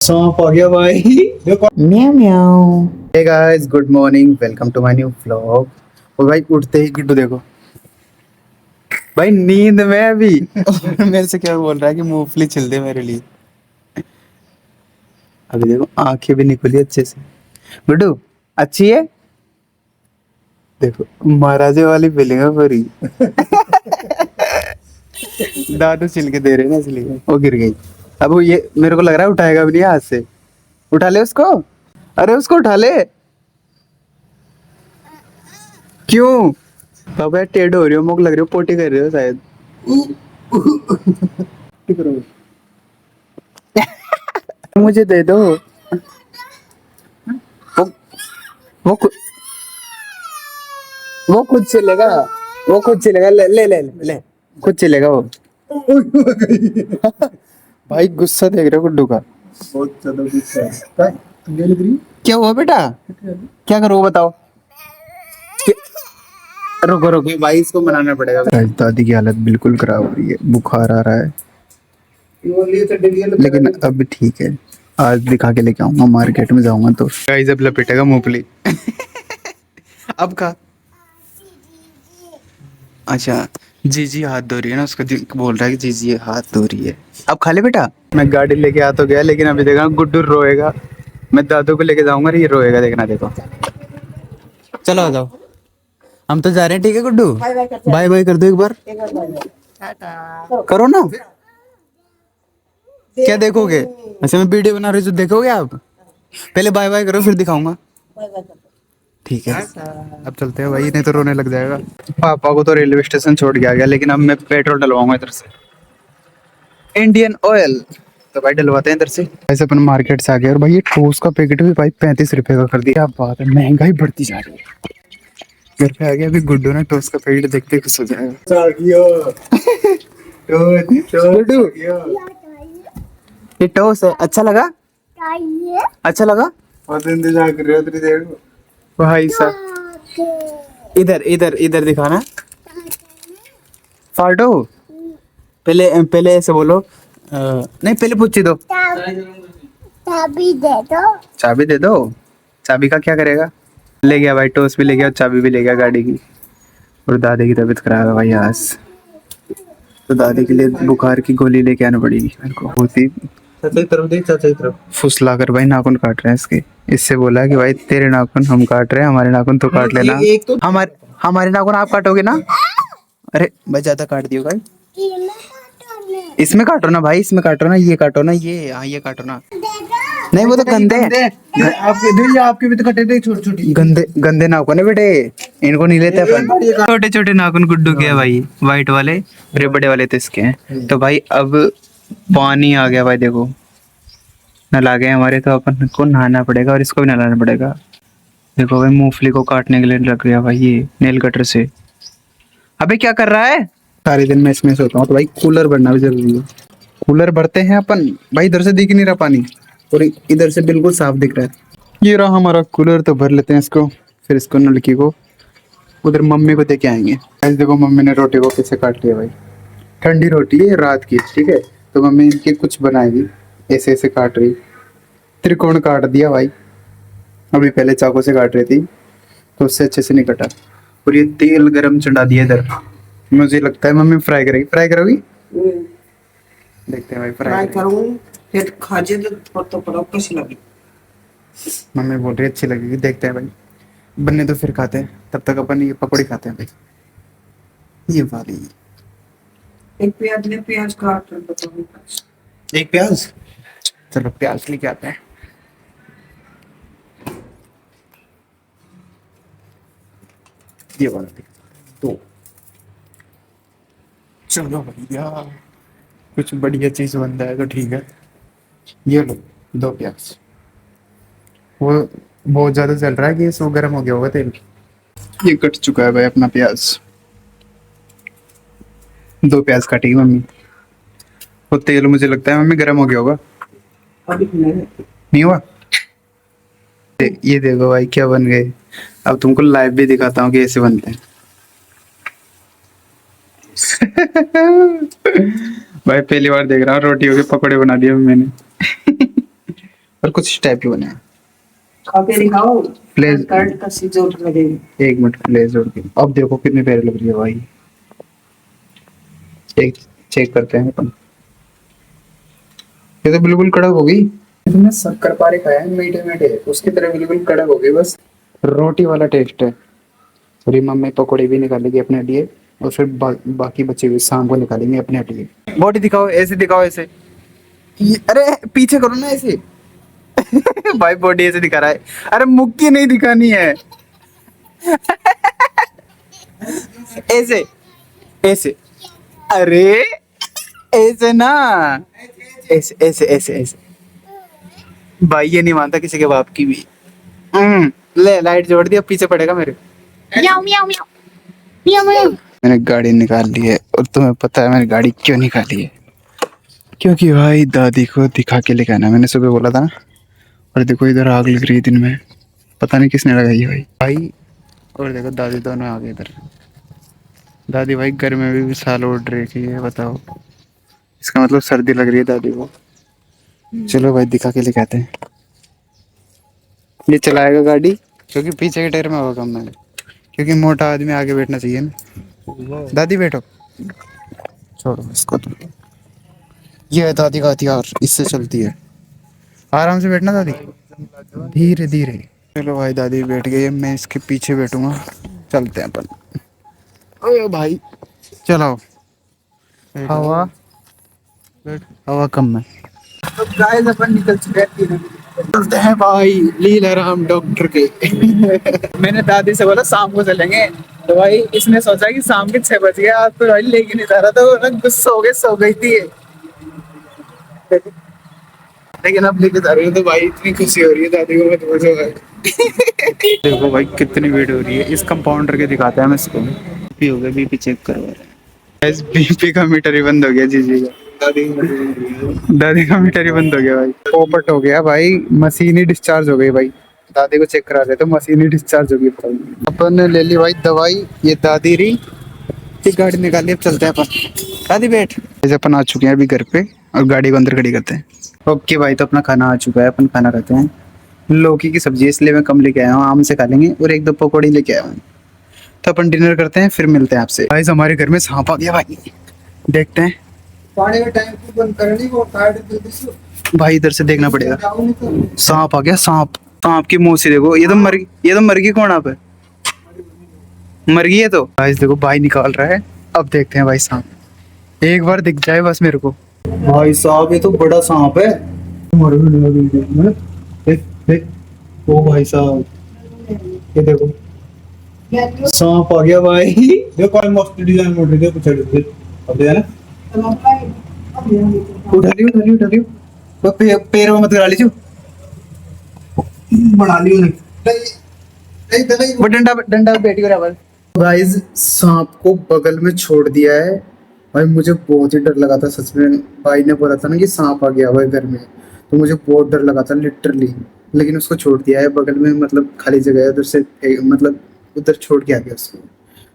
सौंप आ गया भाई। म्याऊ म्याऊ। Hey guys, good morning, welcome to my new vlog. और भाई उठते ही गुड्डू देखो भाई नींद में भी और मेरे से क्या बोल रहा है कि मूंगफली छिल दे मेरे लिए। अभी देखो आंखें भी निकली अच्छे से। गुड्डू अच्छी है। देखो महाराजे वाली फीलिंग है पूरी। दादू छिल के दे रहे हैं ना इसलिए वो गिर गई। अब वो ये मेरे को लग रहा है उठाएगा भी नहीं हाथ से। उठा ले उसको। अरे उसको उठा ले। क्यों? बाबा टेढ़ हो रही हो, मुख लग रही हो, पोटी कर रही हो शायद। ठीक रहो। मुझे दे दो। वो वो खु- वो खुद चलेगा। वो खुद चलेगा। ले ले ले ले। खुद चलेगा वो। भाई गुस्सा देख रहे हो गुड्डू का। बहुत ज्यादा गुस्सा है। तुम्हें लग रही क्या हुआ बेटा? क्या करो बताओ। रुको रुको भाई, इसको मनाना पड़ेगा। दादी की हालत बिल्कुल खराब हो रही है, बुखार आ रहा है। लेकिन अब ठीक है। आज दिखा के लेके आऊंगा, मार्केट में जाऊंगा तो गाइस अब लपेटेगा मूंगफली। अब का। अच्छा। जीजी हाथ धो रही है ना, उसका बोल रहा है कि जीजी हाथ धो रही है। अब खा ले बेटा। मैं गाड़ी लेके आ तो गया, लेकिन अभी देखा गुड्डू रोएगा। मैं दादू को लेके जाऊंगा, ये रोएगा, देखना देखो। चलो आ जाओ। हम तो जा रहे हैं, ठीक है गुड्डू। बाय बाय कर दो एक बार। करो ना। क्या देखोगे? अच्छा मैं वीडियो बना रही हूँ तो देखोगे आप? पहले बाय बाय करो फिर दिखाऊंगा। ठीक है। अब चलते हैं भाई, नहीं तो रोने लग जाएगा। पापा को तो रेलवे स्टेशन छोड़ के आ गया, लेकिन अब मैं पेट्रोल डलवाऊंगा इधर से। Indian oil. तो भाई डलवाते हैं इधर से। ऐसे अपन मार्केट से आ गए और भाई ये टोस्ट का पैकेट भी भाई 35 रुपए का कर दिया। क्या बात है, महंगाई बढ़ती जा रही है। घर पे आ गया, अभी गुड्डू ना टोस्ट का पैकेट देखते ही खुश हो जाएगा। गुड्डू ये टोस्ट है, अच्छा लगा? अच्छा लगा? बहुत इंतजार कर रहे हो इतनी देर को। भाई साहब इधर इधर इधर दिखाना। फाल्टो। पहले पहले ऐसे बोलो। नहीं पहले पूछी दो। चाबी दे दो। चाबी दे दो। चाबी का क्या करेगा? ले गया भाई, टोस्ट भी ले गया और चाबी भी ले गया गाड़ी की। और दादी की तबीयत खराब है भाई आज। तो दादी के लिए बुखार की गोली लेके आनी पड़ेगी मेरे को। होती चाचा की तरफ देख, चाचा की तरफ। फुसला कर भाई नाखून काट रहे हैं इसके। इससे बोला कि भाई तेरे नाखून हम काट रहे हैं, हमारे नाखून तो काट लेना। एक तो हमारे नाखून आप काटोगे ना? अरे भाई ज्यादा काट दियो भाई। इसमें काटो ना भाई, इसमें काटो ना, ये काटो ना, ये हाँ ये काटो ना। नहीं वो तो गंदे हैं। आपके दे, आपके भी तो कटे थे छोटी छोटी। गंदे गंदे नाखून है बेटे। इनको नहीं लेते अपन। छोटे छोटे नाखून गुड्डू के है भाई, व्हाइट वाले। और ये बड़े वाले तो इसके हैं। तो भाई अब पानी आ गया भाई, देखो नला गए हमारे, तो अपन को नहाना पड़ेगा और इसको भी नलाना पड़ेगा। देखो भाई मूंगफली को काटने के लिए लग गया भाई ये नेल कटर से। अबे क्या कर रहा है? सारे दिन मैं इसमें सोता हूँ, तो भाई कूलर भरना भी जरूरी है। कूलर भरते हैं अपन। भाई इधर से दिख नहीं रहा पानी और इधर से बिल्कुल साफ दिख रहा है। ये रहा हमारा कूलर, तो भर लेते हैं इसको। फिर इसको लड़की को उधर मम्मी को दे के आएंगे। ऐसे देखो मम्मी ने रोटी को कैसे काट लिया भाई। ठंडी रोटी है रात की, ठीक है। तो मम्मी इनकी कुछ बनाएगी, ऐसे ऐसे काट रही। त्रिकोण काट दिया भाई। अभी पहले चाकू से काट रही थी तो उससे अच्छे से नहीं कटा। और ये तेल गरम चढ़ा दिया इधर। मुझे लगता है मम्मी फ्राई करेगी। फ्राई करोगी? देखते हैं भाई फ्राई करूँ फिर खाजे तो पड़ा कैसी लगी। मम्मी बोल रही है अच्छी लगेगी, देखते हैं भाई। बनने तो फिर खाते हैं, तब तक अपन ये पकौड़ी खाते हैं भाई। ये वाली एक प्याज ले, प्याज काट कर बताओ। एक प्याज। चलो प्याज लेके आते हैं। ये वाला तो चलो भैया, कुछ बढ़िया चीज बन जाए तो ठीक है। ये लो 2 प्याज। वो बहुत ज्यादा जल रहा है कि सो गर्म हो गया होगा तेल। ये कट चुका है भाई अपना प्याज। 2 प्याज काटेगी मम्मी। वो तेल मुझे लगता है मम्मी गर्म हो गया होगा। अभी नहीं हुआ? ये देखो भाई क्या बन गए। अब तुमको लाइव भी दिखाता हूँ कि ऐसे बनते हैं। भाई पहली बार देख रहा हूँ रोटियों के पकौड़े बना दिए मैंने। और कुछ इस टाइप के बने हैं। खा के दिखाओ। प्लेज कर्ड का सीजर लगेगी। एक मिनट प्लेज जोड़ के अब देखो कितनी प्यारी लग रही है भाई। एक चेक करते हैं अपन। ये तो बिल्कुल कड़क हो गई। तुमने शक्कर पारे खाया है मीठे मीठे, उसकी तरह बिल्कुल कड़क हो गई, बस रोटी वाला टेस्ट है। थोड़ी मम्मी पकौड़े भी निकालेगी अपने लिए और फिर बाकी बचे हुए शाम को निकालेंगे अपने लिए। बॉडी दिखाओ, ऐसे दिखाओ, ऐसे अरे पीछे करो ना ऐसे। भाई बॉडी ऐसे दिखा रहा है। अरे मुक्की नहीं दिखानी है। ऐसे ऐसे, अरे ऐसे ना, ऐसे ऐसे ऐसे ऐसे। भाई ये नहीं मानता किसी के बाप की भी। ले लाइट जोड़ दी, अब पीछे पड़ेगा मेरे। म्याऊ म्याऊ म्याऊ म्याऊ म्याऊ। मैंने गाड़ी निकाल ली है और तुम्हें पता है मैंने गाड़ी क्यों निकाली है? क्योंकि भाई दादी को दिखा के लेके आना, मैंने सुबह बोला था ना। और देखो इधर आग लग रही है दिन में, पता नहीं किसने लगाई है भाई। भाई और देखो दादी दोनों आ गए इधर। दादी भाई घर में भी साल उड़ रही है, बताओ। इसका मतलब सर्दी लग रही है दादी को। चलो भाई दिखा के लेके आते हैं। ये चलाएगा गाड़ी क्योंकि पीछे के टायर में होगा कम मैंने, क्योंकि मोटा आदमी आगे बैठना चाहिए ना। दादी बैठो, छोड़ो इसको तुम। ये है दादी का हथियार, इससे चलती है। आराम से बैठना दादी, धीरे धीरे। चलो भाई दादी बैठ गई है, मैं इसके पीछे बैठूंगा। चलते हैं अपन। ओ भाई चलाओ। हवा हवा कम है। तो गाइस अपन निकल चुके हैं, चलते हैं भाई लीलाराम डॉक्टर के। मैंने दादी से बोला शाम को चलेंगे, तो भाई इसने सोचा कि शाम के 6 बज गए, आज तो भाई लेके नहीं जा रहा था, वो ना गुस्सा हो गए, सो गई थी। लेकिन अब लेके जा रही हूँ तो भाई इतनी खुशी हो रही है, दादी को मत पूछो भाई। देखो भाई कितनी भीड़ हो रही है। इस कंपाउंडर के दिखाते हैं हम इसको। बीपी हो गया, बीपी चेक करवा रहे हैं। बीपी का मीटर ही बंद हो गया जीजी का। दादी का मीटर ही बंद हो गया भाई। पोपट हो गया भाई, मशीन ही डिस्चार्ज हो गई भाई। दादी को चेक करा रहे तो मशीन ही डिस्चार्ज हो गई भाई। अपन ने ले ली भाई दवाई, ये दादी रही। एक गाड़ी निकाली, अब चलते हैं अपन। दादी बैठ। जैसे अपन आ चुके हैं अभी घर पे और गाड़ी को अंदर खड़ी करते हैं। ओके भाई, तो अपना खाना आ चुका है, अपन खाना खाते हैं। लौकी की सब्जी इसलिए मैं कम लेके आया हूँ, आम से खा लेंगे, और एक दो पकौड़ी लेके आया हूँ। तो अपन डिनर करते हैं, फिर मिलते हैं आपसे। गाइस हमारे घर में सांप आ गया भाई, देखते हैं। पानी का टैंक बंद करनी वो काट दे दो भाई इधर से देखना पड़ेगा। सांप आ गया, सांप। सांप की मुंह से देखो, ये तो मर गई। कौन आप है? मर गई है तो। गाइस देखो भाई निकाल रहा है, अब देखते हैं भाई सांप। एक बार दिख जाए बस मेरे को। भाई साहब ये तो बड़ा सांप है। देख देख, ओ भाई साहब ये देखो सांप आ गया भाई। देखो मस्त डिजाइन मोड़ दे कुछ दे अब दे ना उठा लियो वो पैर में मत करा लीजिए। बना लियो नहीं वो डंडा बैठ गया बराबर। गाइस सांप को बगल में छोड़ दिया है भाई। मुझे बहुत ही डर लगा था सच में। भाई ने बोला था ना कि सांप आ गया भाई घर में, तो मुझे बहुत डर लगा था लिटरली। लेकिन उसको छोड़ दिया है बगल में, मतलब खाली जगह है उधर से, मतलब उधर छोड़ के आ गया उसको।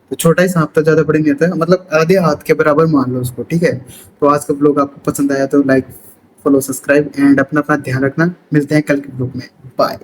तो छोटा ही सांप था, ज्यादा बड़े नहीं था, मतलब आधे हाथ के बराबर मान लो उसको, ठीक है। तो आज का ब्लॉग आपको पसंद आया तो लाइक, फॉलो, सब्सक्राइब एंड अपना ध्यान रखना। मिलते हैं कल के ब्लॉग में, बाय।